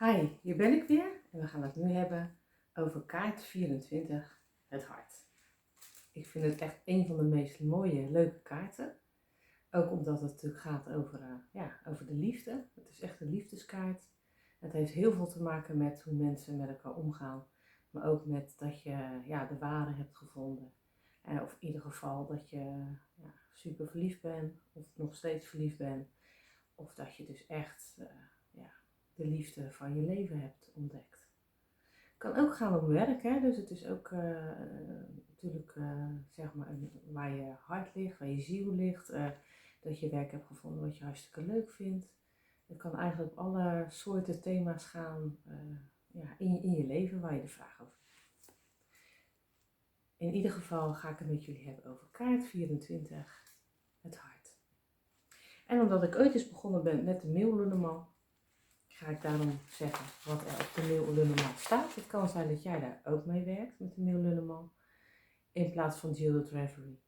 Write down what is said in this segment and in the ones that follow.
Hi, hier ben ik weer en we gaan het nu hebben over kaart 24, het hart. Ik vind het echt een van de meest mooie, leuke kaarten. Ook omdat het natuurlijk gaat over, over de liefde. Het is echt een liefdeskaart. Het heeft heel veel te maken met hoe mensen met elkaar omgaan. Maar ook met dat je de ware hebt gevonden. Of in ieder geval dat je super verliefd bent of nog steeds verliefd bent. Of dat je dus echt de liefde van je leven hebt ontdekt. Het kan ook gaan om werk, hè? Dus het is ook natuurlijk zeg maar waar je hart ligt, waar je ziel ligt. Dat je werk hebt gevonden wat je hartstikke leuk vindt. Het kan eigenlijk op alle soorten thema's gaan in je leven waar je de vraag over hebt. In ieder geval ga ik het met jullie hebben over kaart 24, het hart. En omdat ik ooit eens begonnen ben met de mail ga ik daarom zeggen wat er op de mail staat. Het kan zijn dat jij daar ook mee werkt met de mail in plaats van Gilded Reverie.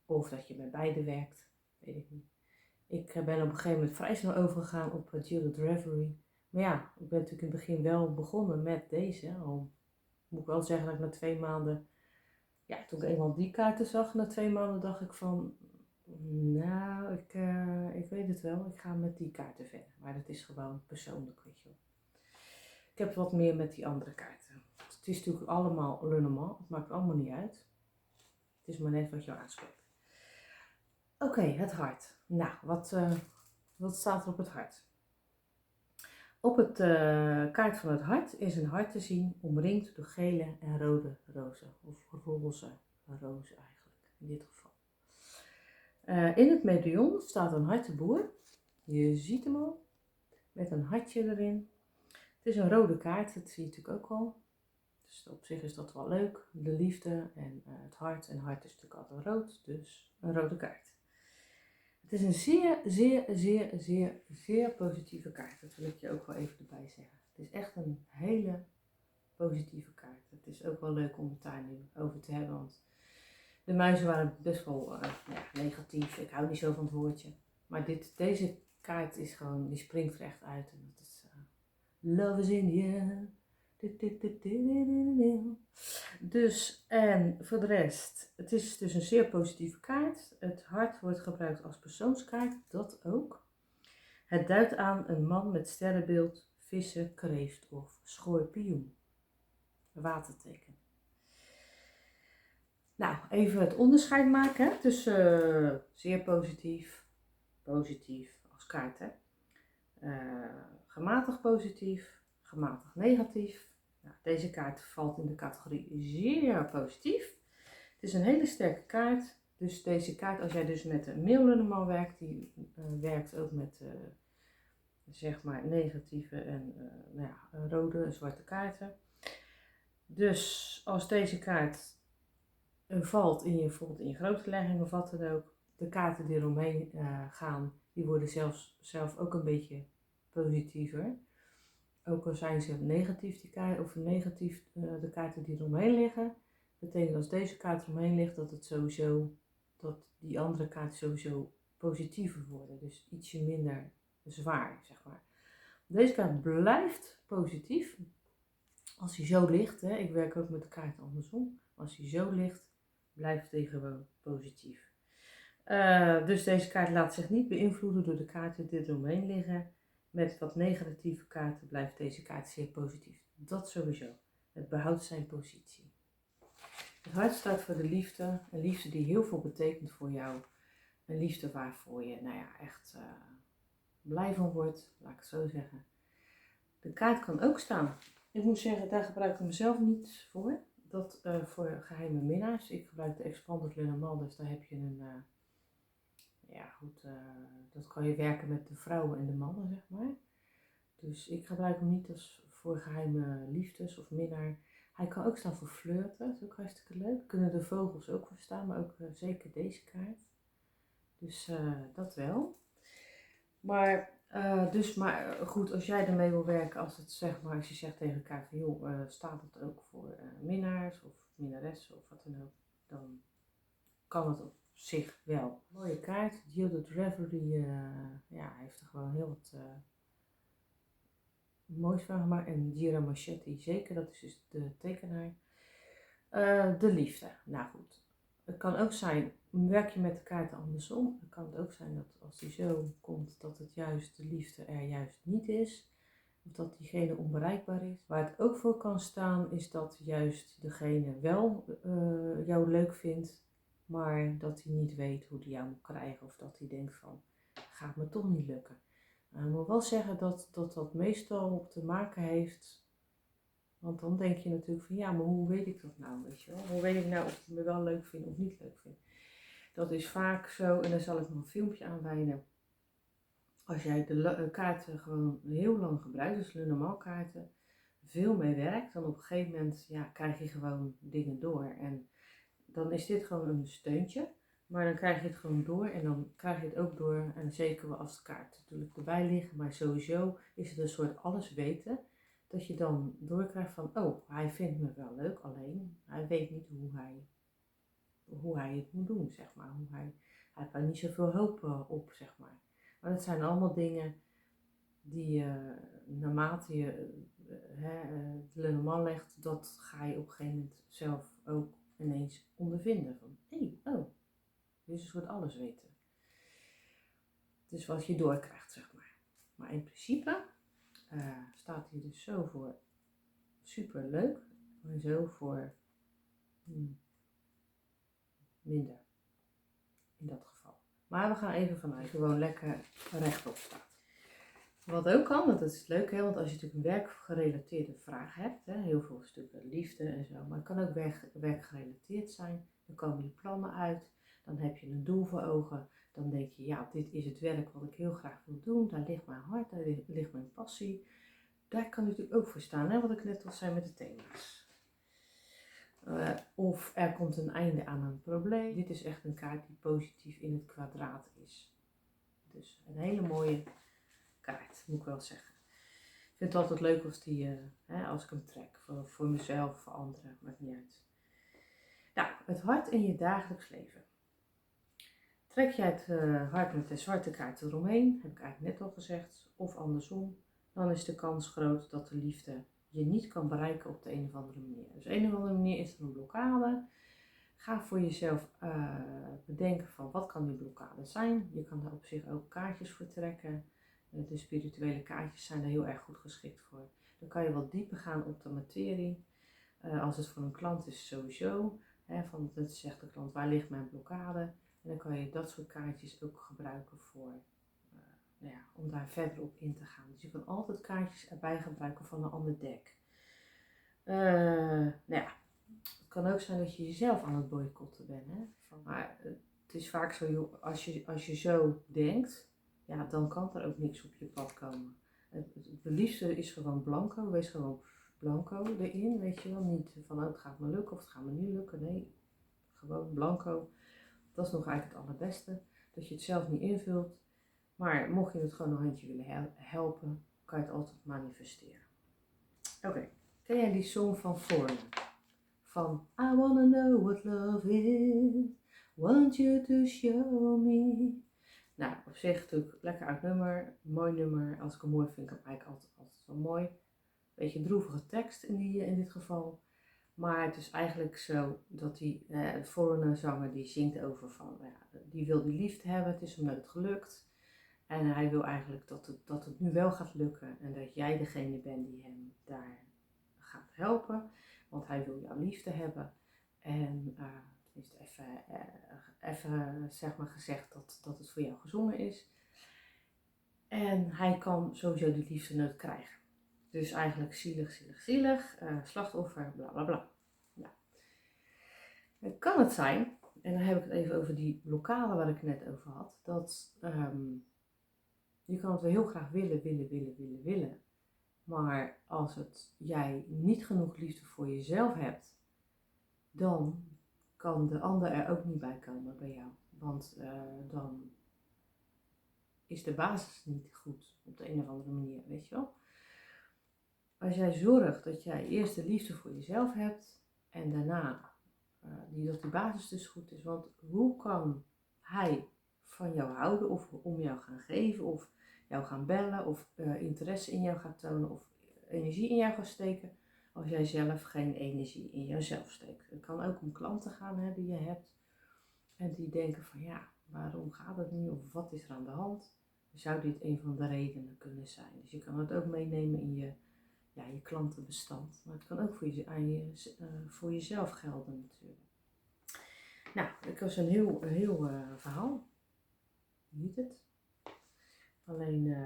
Of dat je met beide werkt, weet ik niet. Ik ben op een gegeven moment vrij snel overgegaan op Gilded Reverie. Maar ja, ik ben natuurlijk in het begin wel begonnen met deze. Al moet ik wel zeggen dat ik na 2 maanden, toen ik eenmaal die kaarten zag, na 2 maanden dacht ik van, nou, ik weet het wel, ik ga met die kaarten verder. Maar dat is gewoon persoonlijk, weet je wel. Ik heb wat meer met die andere kaarten. Het is natuurlijk allemaal Lenormand, het maakt allemaal niet uit. Het is maar net wat jou aanspreekt. Oké, het hart. Nou, wat staat er op het hart? Op het kaart van het hart is een hart te zien, omringd door gele en rode rozen. Of roze rozen eigenlijk, in dit geval. In het medaillon staat een harteboer. Je ziet hem al, met een hartje erin. Het is een rode kaart, dat zie je natuurlijk ook al. Dus op zich is dat wel leuk. De liefde en het hart. En hart is natuurlijk altijd rood, dus een rode kaart. Het is een zeer positieve kaart. Dat wil ik je ook wel even erbij zeggen. Het is echt een hele positieve kaart. Het is ook wel leuk om het daar nu over te hebben, want de muizen waren best wel negatief. Ik hou niet zo van het woordje. Maar deze kaart is gewoon, die springt er echt uit. En dat is Love is in the air. Dus, en voor de rest, het is dus een zeer positieve kaart. Het hart wordt gebruikt als persoonskaart, dat ook. Het duidt aan een man met sterrenbeeld, vissen, kreeft of schorpioen. Waterteken. Nou, even het onderscheid maken tussen zeer positief, positief als kaart, hè. Gematigd positief, gematigd negatief. Nou, deze kaart valt in de categorie zeer positief. Het is een hele sterke kaart. Dus deze kaart, als jij dus met de mail werkt, die werkt ook met zeg maar negatieve en rode en zwarte kaarten. Dus als deze kaart valt bijvoorbeeld in je grootlegging of wat dan ook, de kaarten die eromheen gaan, die worden zelf ook een beetje positiever. Ook al zijn ze negatief die kaart, of negatief de kaarten die eromheen liggen, betekent als deze kaart eromheen ligt dat die andere kaarten sowieso positiever worden. Dus ietsje minder zwaar, zeg maar. Deze kaart blijft positief. Als hij zo ligt, hè, ik werk ook met de kaart andersom. Als hij zo ligt, blijft hij gewoon positief. Dus deze kaart laat zich niet beïnvloeden door de kaarten die eromheen liggen. Met wat negatieve kaarten blijft deze kaart zeer positief. Dat sowieso. Het behoudt zijn positie. Het hart staat voor de liefde. Een liefde die heel veel betekent voor jou. Een liefde waarvoor je echt blij van wordt, laat ik het zo zeggen. De kaart kan ook staan. Ik moet zeggen, daar gebruik ik mezelf niet voor. Dat voor geheime minnaars. Ik gebruik de Expanded Lenormand, dus daar heb je een... dat kan je werken met de vrouwen en de mannen, zeg maar. Dus ik gebruik hem niet als voor geheime liefdes of minnaar. Hij kan ook staan voor flirten, dat is ook hartstikke leuk. Kunnen de vogels ook voor staan, maar ook zeker deze kaart. Dus dat wel. Maar goed, als jij ermee wil werken, als je zegt tegen elkaar van joh, staat het ook voor minnaars of minnaressen of wat dan ook, dan kan het op zich wel. Mooie kaart, Gilded Reverie, heeft er gewoon heel wat moois van gemaakt. En Gira Moschetti zeker, dat is dus de tekenaar. De liefde. Nou goed. Het kan ook zijn, werk je met de kaarten andersom. Het kan ook zijn dat als die zo komt, dat het juist de liefde er juist niet is. Of dat diegene onbereikbaar is. Waar het ook voor kan staan, is dat juist degene wel jou leuk vindt. Maar dat hij niet weet hoe hij jou moet krijgen. Of dat hij denkt van, gaat me toch niet lukken. Ik moet wel zeggen dat meestal te maken heeft. Want dan denk je natuurlijk van ja, maar hoe weet ik dat nou, weet je wel? Hoe weet ik nou of hij me wel leuk vindt of niet leuk vindt? Dat is vaak zo, en daar zal ik nog een filmpje aan wijden. Als jij de kaarten gewoon heel lang gebruikt, dus de normaal kaarten, veel mee werkt, dan op een gegeven moment ja, krijg je gewoon dingen door. En dan is dit gewoon een steuntje, maar dan krijg je het gewoon door en dan krijg je het ook door. En zeker als de kaarten natuurlijk erbij liggen, maar sowieso is het een soort alles weten. Dat je dan doorkrijgt van, oh, hij vindt me wel leuk, alleen hij weet niet hoe hij het moet doen, zeg maar. Hij heeft daar niet zoveel hoop op, zeg maar. Maar dat zijn allemaal dingen die naarmate je de normaal legt, dat ga je op een gegeven moment zelf ook ineens ondervinden. Van, oh, dit is een soort alles weten. Dus wat je doorkrijgt, zeg maar. Maar in principe staat hij dus zo voor super leuk en zo voor minder in dat geval. Maar we gaan even vanuit gewoon lekker rechtop staat. Wat ook kan, dat is leuk hè, want als je natuurlijk een werkgerelateerde vraag hebt, hè, heel veel stukken liefde en zo, maar het kan ook werkgerelateerd zijn, dan komen die plannen uit, dan heb je een doel voor ogen, dan denk je ja, dit is het werk wat ik heel graag wil doen, daar ligt mijn hart, daar ligt mijn passie. Daar kan natuurlijk ook voor staan, hè, wat ik net al zei met de thema's. Of er komt een einde aan een probleem. Dit is echt een kaart die positief in het kwadraat is. Dus een hele mooie kaart, moet ik wel zeggen. Ik vind het altijd leuk als ik hem trek. Voor mezelf, voor anderen, maakt niet uit. Nou, het hart in je dagelijks leven. Trek jij het hart met de zwarte kaart eromheen, heb ik eigenlijk net al gezegd, of andersom, dan is de kans groot dat de liefde je niet kan bereiken op de een of andere manier. Dus op een of andere manier is er een blokkade. Ga voor jezelf bedenken van wat kan die blokkade zijn. Je kan daar op zich ook kaartjes voor trekken. De spirituele kaartjes zijn er heel erg goed geschikt voor. Dan kan je wat dieper gaan op de materie. Als het voor een klant is sowieso. Dat zegt de klant, waar ligt mijn blokkade? En dan kan je dat soort kaartjes ook gebruiken voor, om daar verder op in te gaan. Dus je kan altijd kaartjes erbij gebruiken van een ander deck. Het kan ook zijn dat je jezelf aan het boycotten bent. Hè? Maar het is vaak zo, joh, als je zo denkt, ja, dan kan er ook niks op je pad komen. Het liefste is gewoon blanco. Wees gewoon blanco erin, weet je wel. Niet van, het gaat me lukken of het gaat me niet lukken. Nee, gewoon blanco. Dat is nog eigenlijk het allerbeste. Dat je het zelf niet invult. Maar mocht je het gewoon een handje willen helpen, kan je het altijd manifesteren. Oké, ken jij die song van Foreigner? Van I wanna know what love is, want you to show me. Nou, op zich natuurlijk lekker uit nummer, mooi nummer. Als ik hem mooi vind, ik hem eigenlijk altijd wel mooi. Beetje droevige tekst in dit geval. Maar het is eigenlijk zo dat de Foreigner zanger die zingt over van, die wil die liefde hebben, het is hem nooit gelukt. En hij wil eigenlijk dat het nu wel gaat lukken en dat jij degene bent die hem daar gaat helpen. Want hij wil jouw liefde hebben. En tenminste even zeg maar gezegd dat het voor jou gezongen is. En hij kan sowieso die liefde nooit krijgen. Dus eigenlijk zielig, slachtoffer, bla bla bla. Nou, dan kan het zijn, en dan heb ik het even over die blokkade waar ik het net over had. Dat je kan het wel heel graag willen. Maar als jij niet genoeg liefde voor jezelf hebt, dan kan de ander er ook niet bij komen bij jou. Want dan is de basis niet goed op de een of andere manier, weet je wel. Als jij zorgt dat jij eerst de liefde voor jezelf hebt en daarna dat die basis dus goed is. Want hoe kan hij van jou houden of om jou gaan geven of jou gaan bellen of interesse in jou gaat tonen of energie in jou gaat steken als jij zelf geen energie in jezelf steekt. Het kan ook om klanten gaan, hè, die je hebt en die denken van ja, waarom gaat het niet of wat is er aan de hand? Zou dit een van de redenen kunnen zijn? Dus je kan het ook meenemen in je klantenbestand. Maar het kan ook voor jezelf gelden natuurlijk. Nou, het was een heel verhaal. Niet het. Alleen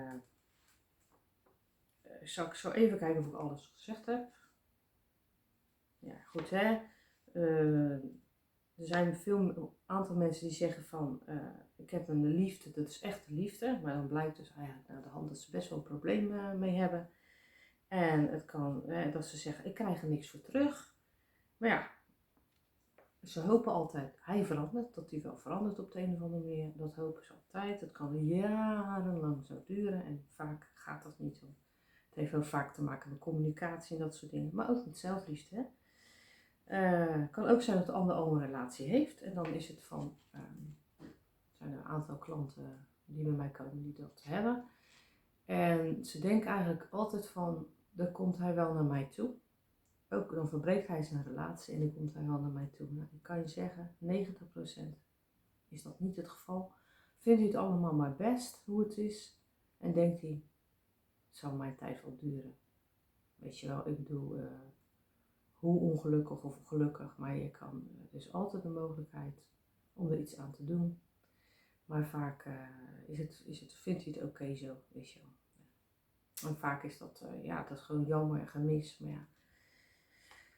zal ik zo even kijken of ik alles gezegd heb. Ja, goed hè. Er zijn een aantal mensen die zeggen van ik heb een liefde, dat is echt liefde. Maar dan blijkt dus eigenlijk naar de hand dat ze best wel een probleem mee hebben. En het kan dat ze zeggen ik krijg er niks voor terug. Maar ja, ze hopen altijd, hij verandert, dat hij wel verandert op de een of andere manier. Dat hopen ze altijd. Het kan jarenlang zo duren en vaak gaat dat niet om. Het heeft wel vaak te maken met communicatie en dat soort dingen. Maar ook met zelfliefde. Hè? Het kan ook zijn dat de ander al een relatie heeft. En dan is het van, zijn er een aantal klanten die bij mij komen die dat hebben. En ze denken eigenlijk altijd van, dan komt hij wel naar mij toe. Ook dan verbreekt hij zijn relatie en dan komt hij wel naar mij toe. Nou, ik kan je zeggen, 90% is dat niet het geval. Vindt hij het allemaal maar best hoe het is. En denkt hij, het zal mijn tijd wel duren. Weet je wel, ik bedoel, hoe ongelukkig of gelukkig. Maar je kan, er is altijd een mogelijkheid om er iets aan te doen. Maar vaak vindt hij het oké zo, weet je wel. En vaak is dat, dat is gewoon jammer en gemis. Maar ja.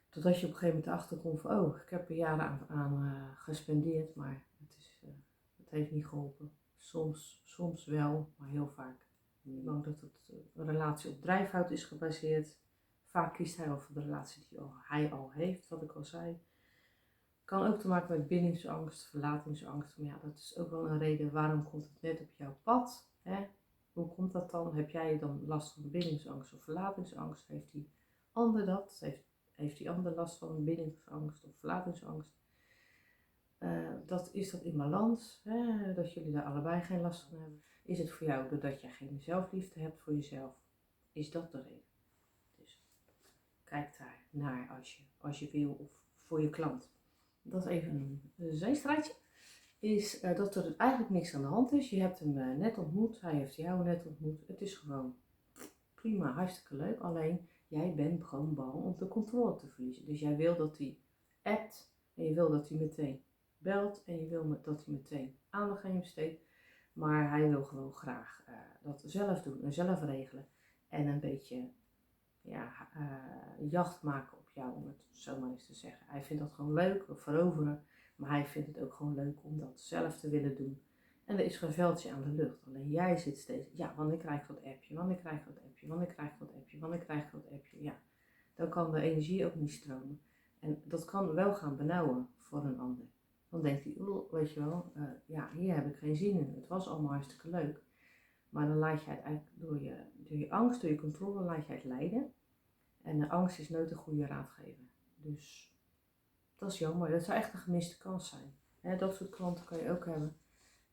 Totdat je op een gegeven moment achterkomt van, oh, ik heb er jaren aan gespendeerd, maar het heeft niet geholpen. Soms wel, maar heel vaak niet. Bang dat een relatie op drijfhout is gebaseerd. Vaak kiest hij wel voor de relatie die hij al heeft, wat ik al zei. Kan ook te maken met bindingsangst, verlatingsangst. Maar ja, dat is ook wel een reden waarom komt het net op jouw pad. Hè? Hoe komt dat dan? Heb jij dan last van bindingsangst of verlatingsangst? Heeft die ander dat? Heeft die ander last van bindingsangst of verlatingsangst? Is dat in balans? Hè? Dat jullie daar allebei geen last van hebben? Is het voor jou doordat jij geen zelfliefde hebt voor jezelf? Is dat de reden? Dus kijk daar naar als je wil of voor je klant. Dat is even een zijstraatje. Is dat er eigenlijk niks aan de hand is. Je hebt hem net ontmoet. Hij heeft jou net ontmoet. Het is gewoon prima, hartstikke leuk. Alleen jij bent gewoon bang om de controle te verliezen. Dus jij wil dat hij appt en je wil dat hij meteen belt en je wil dat hij meteen aandacht aan je besteedt. Maar hij wil gewoon graag dat zelf doen en zelf regelen. En een beetje jacht maken op jou, om het zo maar eens te zeggen. Hij vindt dat gewoon leuk, veroveren. Maar hij vindt het ook gewoon leuk om dat zelf te willen doen. En er is geen veldje aan de lucht. Alleen jij zit steeds, ja, wanneer krijg ik dat appje, wanneer krijg ik dat appje, wanneer krijg ik dat appje, wanneer krijg ik dat appje. Ja, dan kan de energie ook niet stromen. En dat kan wel gaan benauwen voor een ander. Dan denkt hij, weet je wel, hier heb ik geen zin in. Het was allemaal hartstikke leuk. Maar dan laat je het eigenlijk door je angst, door je controle, laat je het leiden. En de angst is nooit een goede raadgever. Dus dat is jammer. Dat zou echt een gemiste kans zijn. Dat soort klanten kan je ook hebben.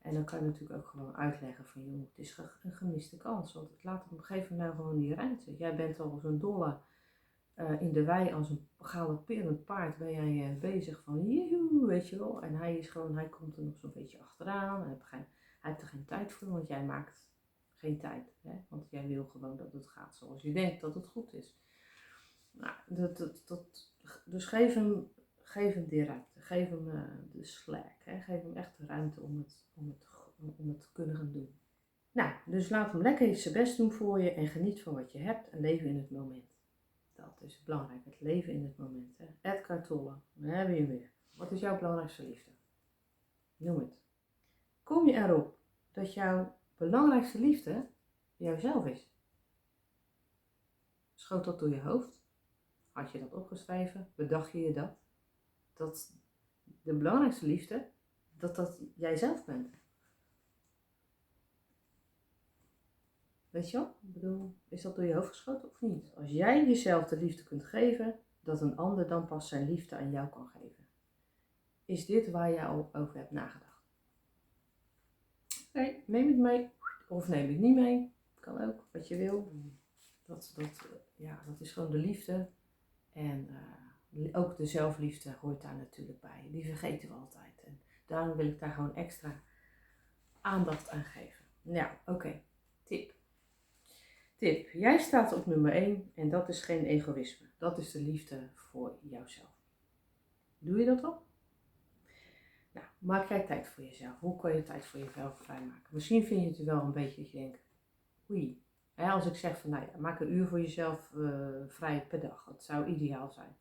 En dan kan je natuurlijk ook gewoon uitleggen van, joh, het is een gemiste kans. Want het laat op een gegeven moment nou gewoon die ruimte. Jij bent al zo'n dolle in de wei als een galopperend paard. Ben jij bezig van, joehoe, weet je wel. En hij komt er nog zo'n beetje achteraan. Hij heeft er geen tijd voor, want jij maakt geen tijd. Hè? Want jij wil gewoon dat het gaat zoals je denkt dat het goed is. Nou, dus geef hem die ruimte. Geef hem de slack. Hè? Geef hem echt de ruimte om het te kunnen gaan doen. Nou, dus laat hem lekker zijn best doen voor je en geniet van wat je hebt en leef in het moment. Dat is belangrijk, het leven in het moment. Hè? Edgar Tolle, we hebben je weer. Wat is jouw belangrijkste liefde? Noem het. Kom je erop dat jouw belangrijkste liefde jouzelf is? Schoot dat door je hoofd? Had je dat opgeschreven? Bedacht je dat? Dat de belangrijkste liefde, dat jijzelf bent. Weet je wel? Ik bedoel, is dat door je hoofd geschoten of niet? Als jij jezelf de liefde kunt geven, dat een ander dan pas zijn liefde aan jou kan geven. Is dit waar jij al over hebt nagedacht? Oké, neem het mee of neem het niet mee. Kan ook, wat je wil. Dat is gewoon de liefde. En ook de zelfliefde hoort daar natuurlijk bij. Die vergeten we altijd. En daarom wil ik daar gewoon extra aandacht aan geven. Ja, oké. Tip. Jij staat op nummer 1 en dat is geen egoïsme. Dat is de liefde voor jouzelf. Doe je dat al? Nou, maak jij tijd voor jezelf. Hoe kan je tijd voor jezelf vrijmaken? Misschien vind je het wel een beetje dat je denkt, oei. Als ik zeg van, nou ja, maak een uur voor jezelf vrij per dag. Dat zou ideaal zijn.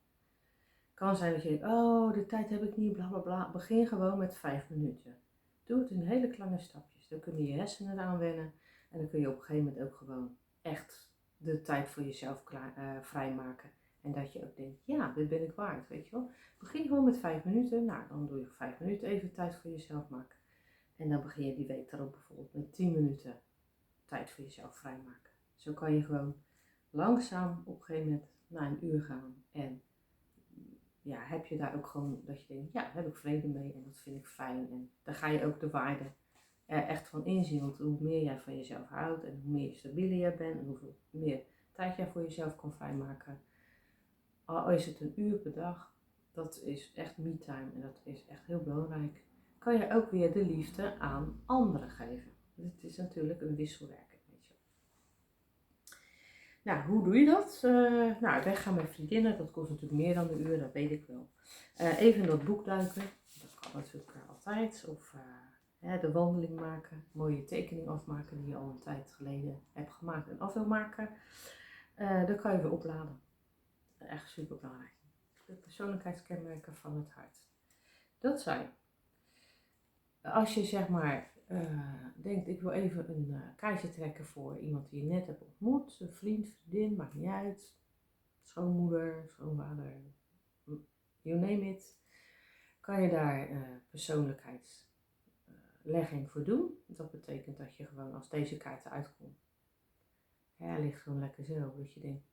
Het kan zijn dat je denkt, oh, de tijd heb ik niet, bla bla bla. Begin gewoon met 5 minuten. Doe het in hele kleine stapjes. Dan kunnen je hersenen eraan wennen. En dan kun je op een gegeven moment ook gewoon echt de tijd voor jezelf vrijmaken. En dat je ook denkt, ja, dit ben ik waard, weet je wel. Begin gewoon met 5 minuten. Nou, dan doe je 5 minuten even tijd voor jezelf maken. En dan begin je die week daarop bijvoorbeeld met 10 minuten tijd voor jezelf vrijmaken. Zo kan je gewoon langzaam op een gegeven moment naar een uur gaan. En ja, heb je daar ook gewoon dat je denkt, ja, daar heb ik vrede mee en dat vind ik fijn. En dan ga je ook de waarde er echt van inzien. Want hoe meer jij van jezelf houdt en hoe meer stabieler jij bent en hoeveel meer tijd jij voor jezelf kan vrijmaken. Al is het een uur per dag, dat is echt me-time en dat is echt heel belangrijk. Kan je ook weer de liefde aan anderen geven. Het is natuurlijk een wisselwerking, weet je. Nou, hoe doe je dat? Weggaan met vriendinnen, dat kost natuurlijk meer dan een uur, dat weet ik wel. Even in dat boek duiken, dat kan natuurlijk altijd. Of de wandeling maken, mooie tekening afmaken die je al een tijd geleden hebt gemaakt en af wil maken. Dan kan je weer opladen. Echt super belangrijk. De persoonlijkheidskenmerken van het hart. Dat zijn, als je zeg maar denkt, ik wil even een kaartje trekken voor iemand die je net hebt ontmoet, een vriend, vriendin, maakt niet uit, schoonmoeder, schoonvader, you name it, kan je daar persoonlijkheidslegging voor doen. Dat betekent dat je gewoon als deze kaart eruit komt, hij ligt gewoon lekker zo, dat je denkt,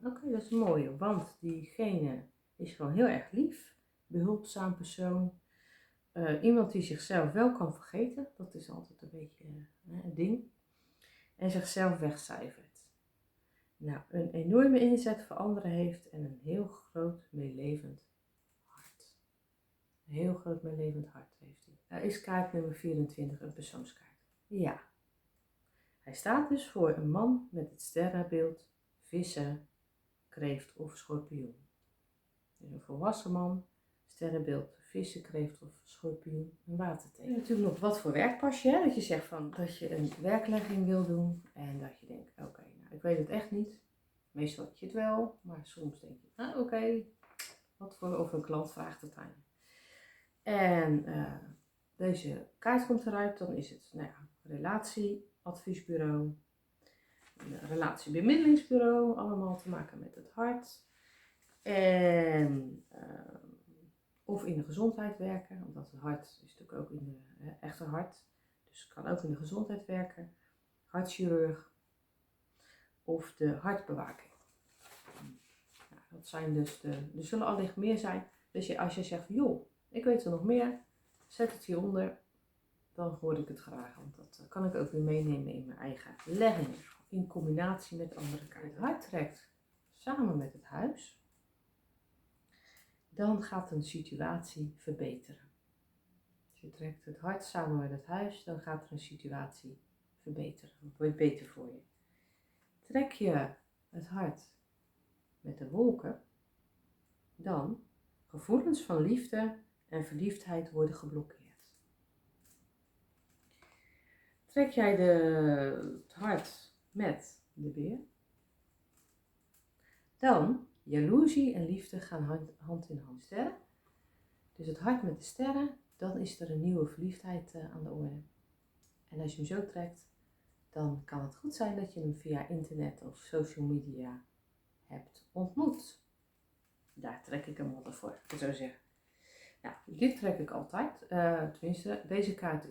oké, dat is mooi, want diegene is gewoon heel erg lief, behulpzaam persoon. Iemand die zichzelf wel kan vergeten, dat is altijd een beetje een ding. En zichzelf wegcijfert. Nou, een enorme inzet voor anderen heeft en een heel groot meelevend hart. Een heel groot meelevend hart heeft hij. Nou is kaart nummer 24 een persoonskaart. Ja. Hij staat dus voor een man met het sterrenbeeld vissen, kreeft of schorpioen. Dus een volwassen man, sterrenbeeld vissen, kreeft of schorpioen, een waterteken. En natuurlijk nog wat voor werk pas je, dat je zegt van dat je een werklegging wil doen en dat je denkt, oké, nou ik weet het echt niet. Meestal weet je het wel, maar soms denk je, oké, wat voor of een klant vraagt het aan je. En deze kaart komt eruit, dan is het relatieadviesbureau, een relatiebemiddelingsbureau, allemaal te maken met het hart. En of in de gezondheid werken, omdat het hart is natuurlijk ook in de echte hart. Dus kan ook in de gezondheid werken. Hartchirurg of de hartbewaking. Nou, dat zijn dus er zullen allicht meer zijn. Dus als je zegt, joh, ik weet er nog meer, zet het hieronder. Dan hoor ik het graag, want dat kan ik ook weer meenemen in mijn eigen legging. In combinatie met andere kaarten. Het hart trekt samen met het huis. Dan gaat een situatie verbeteren. Als je trekt het hart samen met het huis, dan gaat er een situatie verbeteren. Het wordt beter voor je. Trek je het hart met de wolken, dan gevoelens van liefde en verliefdheid worden geblokkeerd. Trek jij het hart met de beer, dan jaloezie en liefde gaan hand in hand. Sterren. Dus het hart met de sterren, dan is er een nieuwe verliefdheid aan de orde. En als je hem zo trekt, dan kan het goed zijn dat je hem via internet of social media hebt ontmoet. Daar trek ik hem altijd voor, ik zou zeggen. Nou, dit trek ik altijd. Tenminste, deze kaart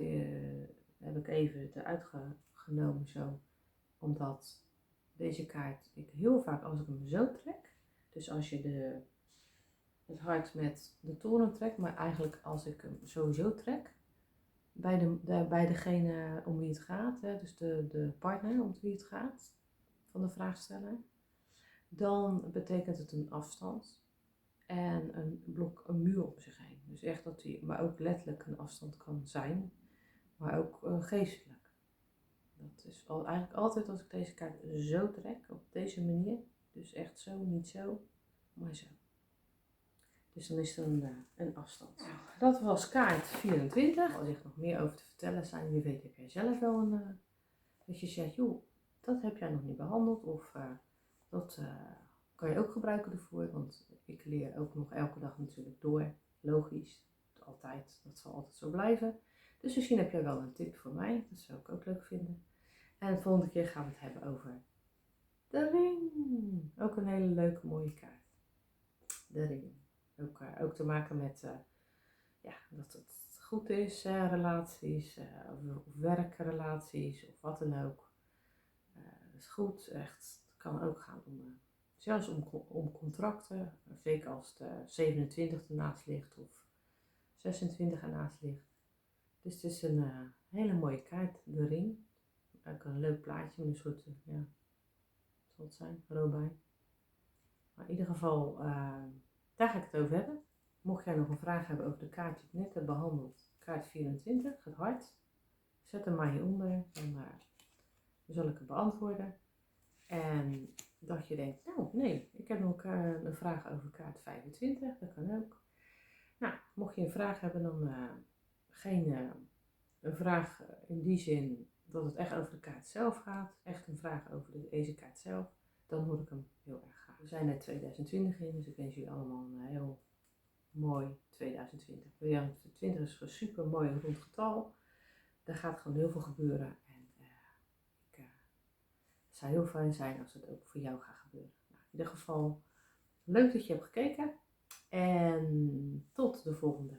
heb ik even eruit genomen zo. Omdat deze kaart ik heel vaak als ik hem zo trek. Dus als je het hart met de toren trekt, maar eigenlijk als ik hem sowieso trek. Bij degene om wie het gaat, hè, dus de partner om wie het gaat. van de vraagsteller. Dan betekent het een afstand en een blok, een muur om zich heen. Dus echt dat die, maar ook letterlijk een afstand kan zijn, maar ook geestelijk. Dat is eigenlijk altijd als ik deze kaart zo trek, op deze manier. Dus echt zo, niet zo, maar zo. Dus dan is er een afstand. Dat was kaart 24. Als er nog meer over te vertellen zijn, wie weet heb jij zelf wel een, dat je zegt, joh, dat heb jij nog niet behandeld. Of dat kan je ook gebruiken ervoor. Want ik leer ook nog elke dag natuurlijk door. Logisch, altijd, dat zal altijd zo blijven. Dus misschien heb jij wel een tip voor mij. Dat zou ik ook leuk vinden. En de volgende keer gaan we het hebben over de ring. Ook een hele leuke, mooie kaart. De ring. Ook te maken met ja, dat het goed is, relaties, of werkrelaties of wat dan ook. Dat is goed, echt. Het kan ook gaan om, zelfs om contracten, zeker als de 27 ernaast ligt of 26 ernaast ligt. Dus het is een hele mooie kaart, de ring. Ook een leuk plaatje met een soort, ja, wat zal het zijn, robijn. Maar in ieder geval, daar ga ik het over hebben. Mocht jij nog een vraag hebben over de kaart die ik net heb behandeld, kaart 24, het hart, zet hem maar hieronder, dan zal ik het beantwoorden. En dat je denkt, nou nee, ik heb nog een vraag over kaart 25, dat kan ook. Nou, mocht je een vraag hebben, dan geen een vraag in die zin dat het echt over de kaart zelf gaat, echt een vraag over deze kaart zelf, dan hoor ik hem heel erg graag. We zijn net 2020 in, dus ik wens jullie allemaal een heel mooi 2020. 2020 is een super mooi rond getal. Er gaat gewoon heel veel gebeuren. En het zou heel fijn zijn als het ook voor jou gaat gebeuren. Nou, in ieder geval, leuk dat je hebt gekeken. En tot de volgende